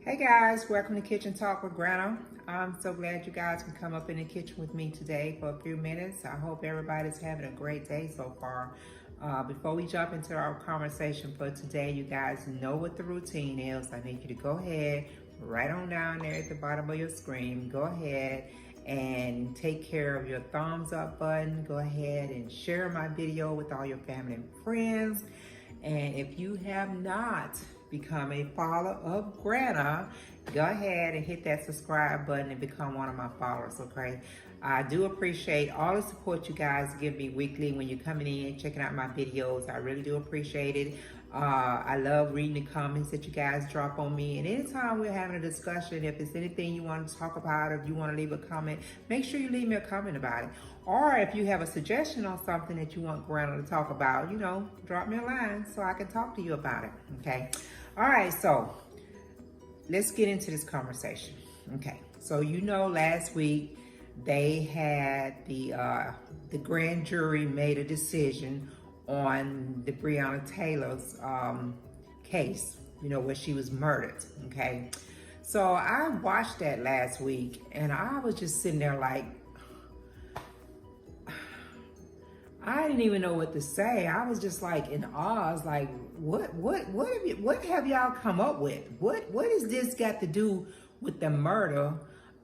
Hey guys, welcome to Kitchen Talk with Granna. I'm so glad you guys can come up in the kitchen with me today for a few minutes. I hope everybody's having a great day so far. Before we jump into our conversation for today, you guys know what the routine is. I need you to go ahead, right on down there at the bottom of your screen, go ahead and take care of your thumbs up button. Go ahead and share my video with all your family and friends. And if you have not become a follower of Granna, go ahead and hit that subscribe button and become one of my followers, okay? I do appreciate all the support you guys give me weekly when you're coming in, checking out my videos. I really do appreciate it. I love reading the comments that you guys drop on me. And anytime we're having a discussion, if it's anything you want to talk about, if you want to leave a comment, make sure you leave me a comment about it. Or if you have a suggestion on something that you want Granna to talk about, you know, drop me a line so I can talk to you about it, okay? All right, so let's get into this conversation. Okay, so you know last week they had the grand jury made a decision on the Breonna Taylor's case, you know, where she was murdered, okay? So I watched that last week and I was just sitting there like, I didn't even know what to say. I was just like in awe. I was like, what have y'all come up with? What has this got to do with the murder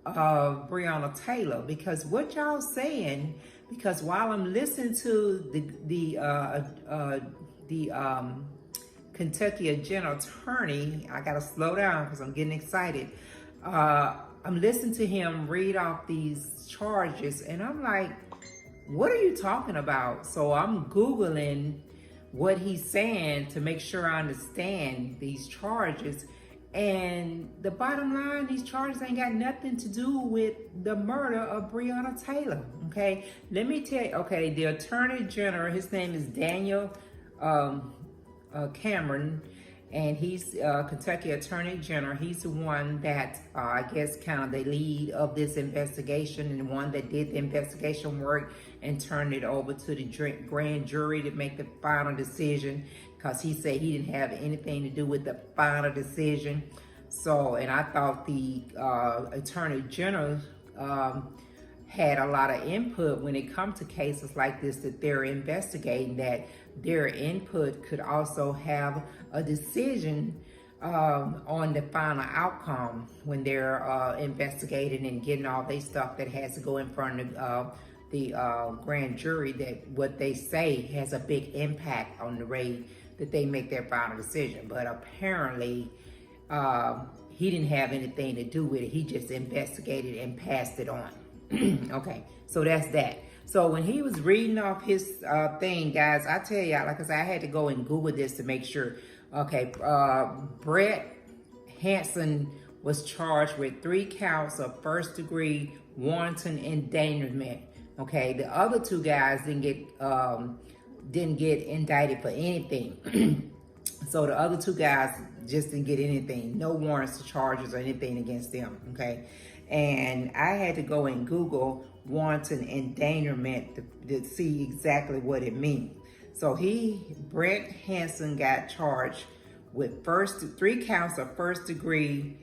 of Breonna Taylor? Because what y'all saying, because while I'm listening to the Kentucky General Attorney, I gotta slow down because I'm getting excited. I'm listening to him read off these charges and I'm like, what are you talking about? So I'm Googling what he's saying to make sure I understand these charges. And the bottom line, these charges ain't got nothing to do with the murder of Breonna Taylor, okay? Let me tell you, okay, the Attorney General, his name is Daniel Cameron, and he's Kentucky Attorney General. He's the one that, I guess, kind of the lead of this investigation and the one that did the investigation work and turned it over to the grand jury to make the final decision, because he said he didn't have anything to do with the final decision. So, and I thought the Attorney General had a lot of input when it comes to cases like this that they're investigating, that their input could also have a decision on the final outcome when they're investigating and getting all their stuff that has to go in front of the grand jury, that what they say has a big impact on the way that they make their final decision. But apparently he didn't have anything to do with it. He just investigated and passed it on. Okay, so that's that. So when he was reading off his thing, guys, I tell y'all, like I said, I had to go and Google this to make sure. Okay, Brett Hanson was charged with 3 counts of first-degree wanton endangerment. Okay, the other 2 guys didn't get indicted for anything. So the other 2 guys just didn't get anything, no warrants or charges or anything against them. Okay. And I had to go and Google wanton endangerment to see exactly what it means. So Brett Hanson got charged with 3 counts of first degree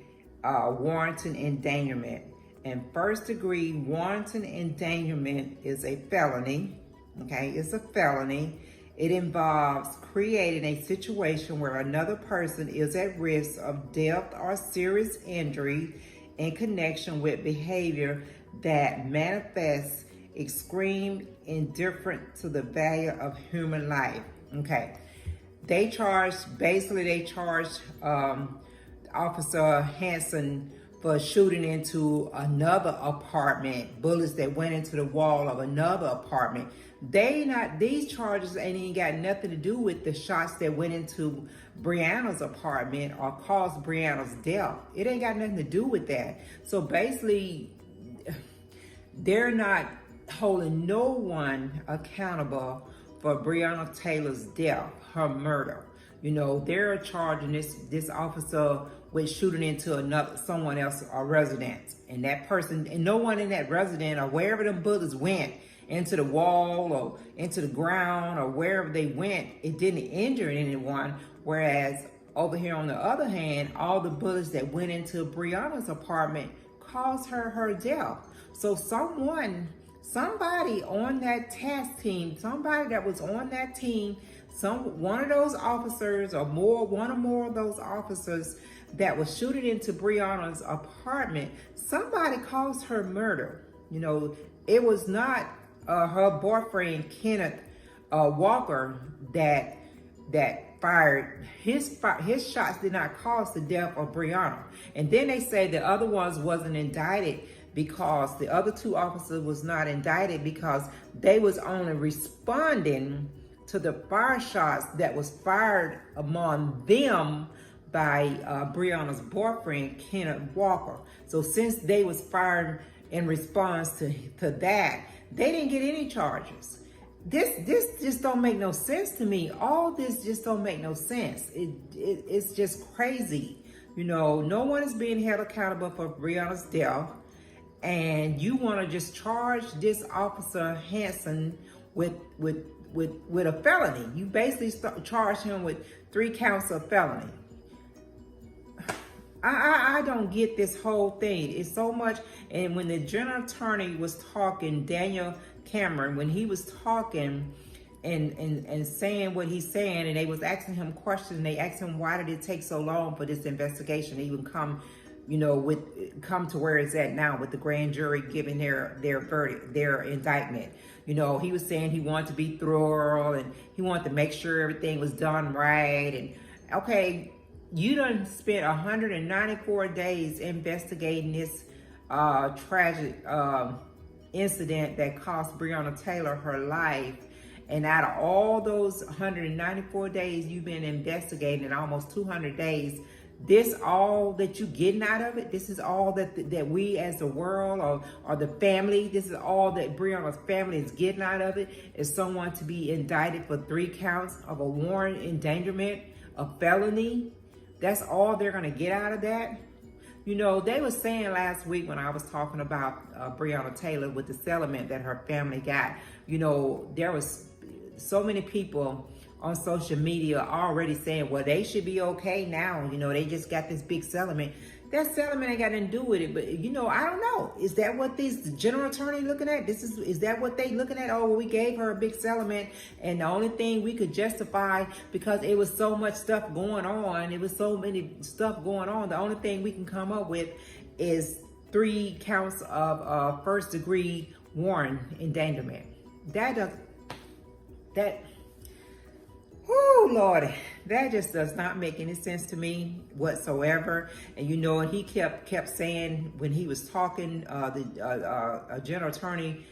wanton endangerment. And first degree wanton endangerment is a felony. Okay, it's a felony. It involves creating a situation where another person is at risk of death or serious injury in connection with behavior that manifests extreme indifference to the value of human life. Okay, they charged Officer Hanson for shooting into another apartment, bullets that went into the wall of another apartment. These charges ain't even got nothing to do with the shots that went into Breonna's apartment or caused Breonna's death. It ain't got nothing to do with that. So basically, they're not holding no one accountable for Breonna Taylor's death, her murder. You know, they're charging this officer with shooting into someone else, a resident. And that person, and no one in that resident or wherever them bullets went, into the wall or into the ground or wherever they went, it didn't injure anyone. Whereas over here on the other hand, all the bullets that went into Breonna's apartment caused her death. So somebody on that task team, somebody that was on that team, one of those officers or one or more of those officers that was shooting into Breonna's apartment, somebody caused her murder. You know, it was not her boyfriend Kenneth Walker that fired. His shots did not cause the death of Breonna. And then they say the other ones wasn't indicted because the other two officers was not indicted because they was only responding to the fire shots that was fired among them by Breonna's boyfriend, Kenneth Walker. So since they was fired in response to that, they didn't get any charges. This just don't make no sense to me. All this just don't make no sense. It's just crazy. You know, no one is being held accountable for Breonna's death, and you want to just charge this officer Hanson with a felony. You basically charge him with 3 counts of felony. I don't get this whole thing. It's so much. And when the general attorney was talking, Daniel Cameron, when he was talking and saying what he's saying, and they was asking him questions, they asked him, why did it take so long for this investigation to even come, you know, come to where it's at now with the grand jury giving their verdict, their indictment. You know, he was saying he wanted to be thorough and he wanted to make sure everything was done right. And okay, you done spent 194 days investigating this tragic incident that cost Breonna Taylor her life. And out of all those 194 days you've been investigating, in almost 200 days, this all that you getting out of it? This is all that we as the world or the family, this is all that Breonna's family is getting out of it, is someone to be indicted for 3 counts of a warrant endangerment, a felony. That's all they're gonna get out of that? You know, they were saying last week when I was talking about Breonna Taylor with the settlement that her family got, you know, there was so many people on social media already saying, well, they should be okay now. You know, they just got this big settlement. That settlement ain't got nothing to do with it. But, you know, I don't know. Is that what the general attorney looking at? Is that what they looking at? Oh, well, we gave her a big settlement, and the only thing we could justify, because it was so much stuff going on, it was so many stuff going on, the only thing we can come up with is 3 counts of first degree warrant endangerment. Oh Lord, that just does not make any sense to me whatsoever. And you know, he kept saying when he was talking, the general attorney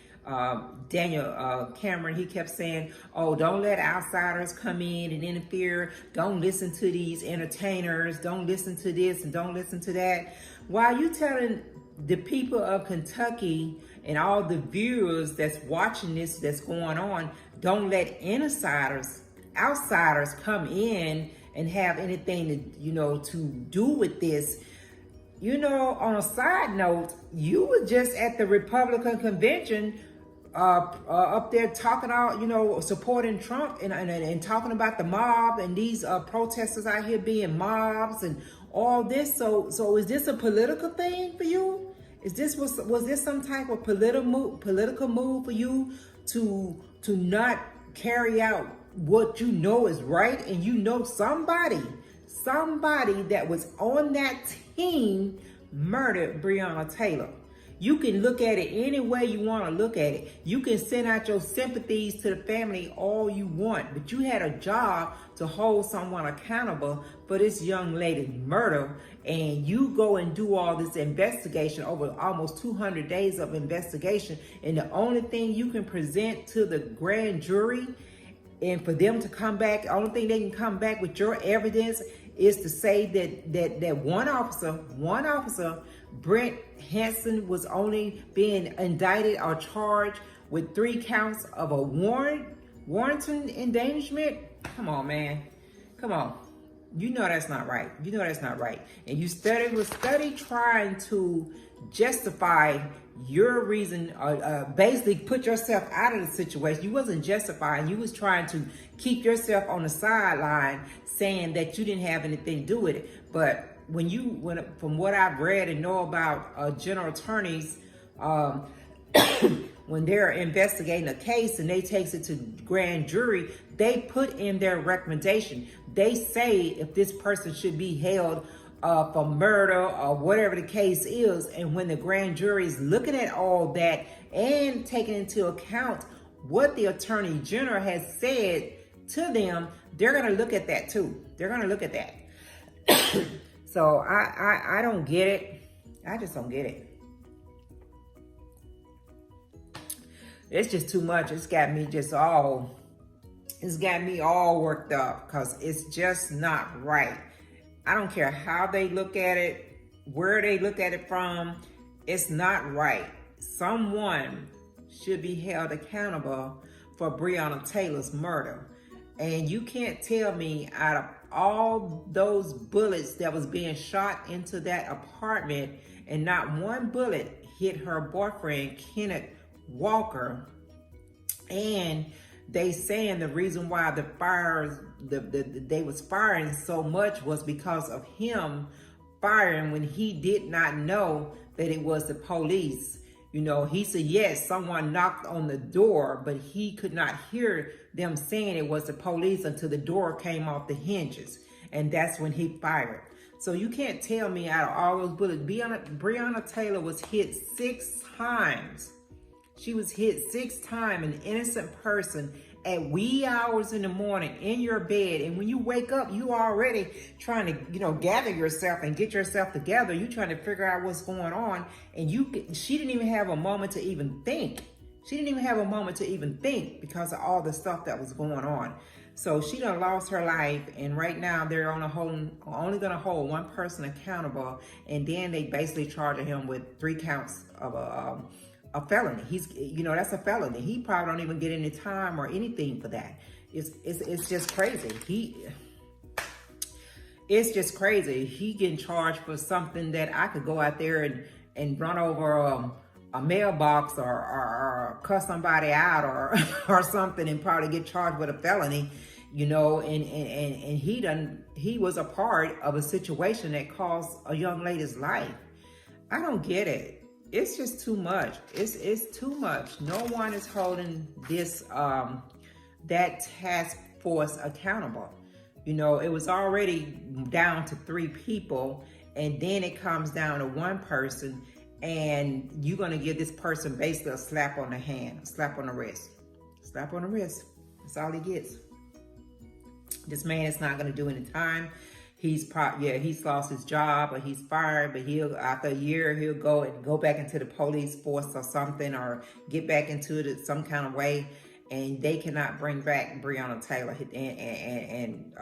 Daniel Cameron, he kept saying, "Oh, don't let outsiders come in and interfere. Don't listen to these entertainers. Don't listen to this and don't listen to that." While you telling the people of Kentucky and all the viewers that's watching this, that's going on, don't let outsiders come in and have anything to, you know, to do with this. You know, on a side note, you were just at the Republican convention up there talking out, you know, supporting Trump and talking about the mob and these protesters out here being mobs and all this. So is this a political thing for you? Was this some type of political move for you to not carry out what you know is right? And you know somebody that was on that team murdered Breonna Taylor. You can look at it any way you want to look at it. You can send out your sympathies to the family all you want, but you had a job to hold someone accountable for this young lady's murder, and you go and do all this investigation over almost 200 days of investigation, and the only thing you can present to the grand jury and for them to come back, the only thing they can come back with your evidence is to say that one officer, Brent Hanson, was only being indicted or charged with 3 counts of a warranted endangerment. Come on, man. Come on. You know that's not right. You know that's not right. And you study trying to justify your reason, basically put yourself out of the situation. You wasn't justifying. You was trying to keep yourself on the sideline, saying that you didn't have anything to do with it. But from what I've read and know about general attorneys, when they're investigating a case and they takes it to grand jury, they put in their recommendation. They say if this person should be held for murder or whatever the case is. And when the grand jury is looking at all that and taking into account what the attorney general has said to them, they're going to look at that too. They're going to look at that. So I don't get it. I just don't get it. It's just too much. It's got me all worked up because it's just not right. I don't care how they look at it, where they look at it from. It's not right. Someone should be held accountable for Breonna Taylor's murder. And you can't tell me out of all those bullets that was being shot into that apartment and not one bullet hit her boyfriend, Kenneth Walker, and they saying the reason why the fires, they was firing so much was because of him firing when he did not know that it was the police. You know, he said, yes, someone knocked on the door, but he could not hear them saying it was the police until the door came off the hinges. And that's when he fired. So you can't tell me out of all those bullets, Breonna Taylor was hit 6 times. She was hit 6 times, an innocent person at wee hours in the morning in your bed. And when you wake up, you already trying to, gather yourself and get yourself together. You trying to figure out what's going on. And she didn't even have a moment to even think. She didn't even have a moment to even think because of all the stuff that was going on. So she done lost her life. And right now they're only going to hold one person accountable. And then they basically charging him with 3 counts of a felony. That's a felony. He probably don't even get any time or anything for that. It's just crazy. It's just crazy. He getting charged for something that I could go out there and run over a mailbox or cuss somebody out or something and probably get charged with a felony, and he was a part of a situation that cost a young lady's life. I don't get it. It's just too much. It's too much. No one is holding this that task force accountable. It was already down to 3 people, and then it comes down to 1 person, and you're gonna give this person basically a slap on the hand, a slap on the wrist. Slap on the wrist. That's all he gets. This man is not gonna do any time. He's lost his job or he's fired, but after a year, he'll go back into the police force or something, or get back into it some kind of way. And they cannot bring back Breonna Taylor and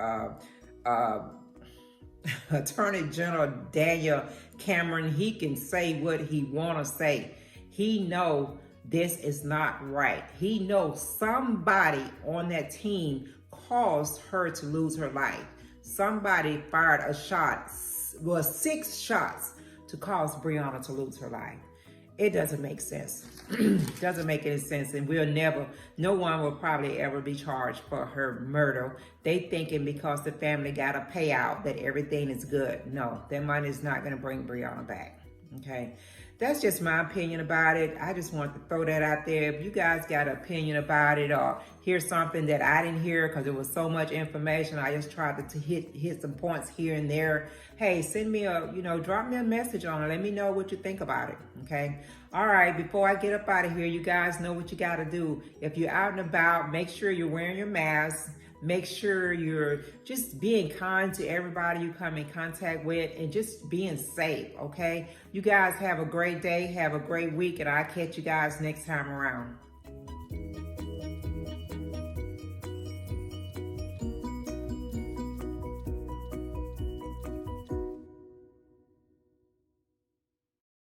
Attorney General Daniel Cameron. He can say what he want to say. He know this is not right. He knows somebody on that team caused her to lose her life. Somebody fired a shot, 6 shots to cause Breonna to lose her life. It doesn't make sense. It doesn't make any sense. And no one will probably ever be charged for her murder. They thinking because the family got a payout that everything is good. No, that money is not going to bring Breonna back. Okay. That's just my opinion about it. I just wanted to throw that out there. If you guys got an opinion about it or hear something that I didn't hear because there was so much information, I just tried to hit some points here and there. Hey, send me drop me a message on it. Let me know what you think about it. Okay. All right. Before I get up out of here, you guys know what you got to do. If you're out and about, make sure you're wearing your mask. Make sure you're just being kind to everybody you come in contact with and just being safe, okay? You guys have a great day, have a great week, and I'll catch you guys next time around.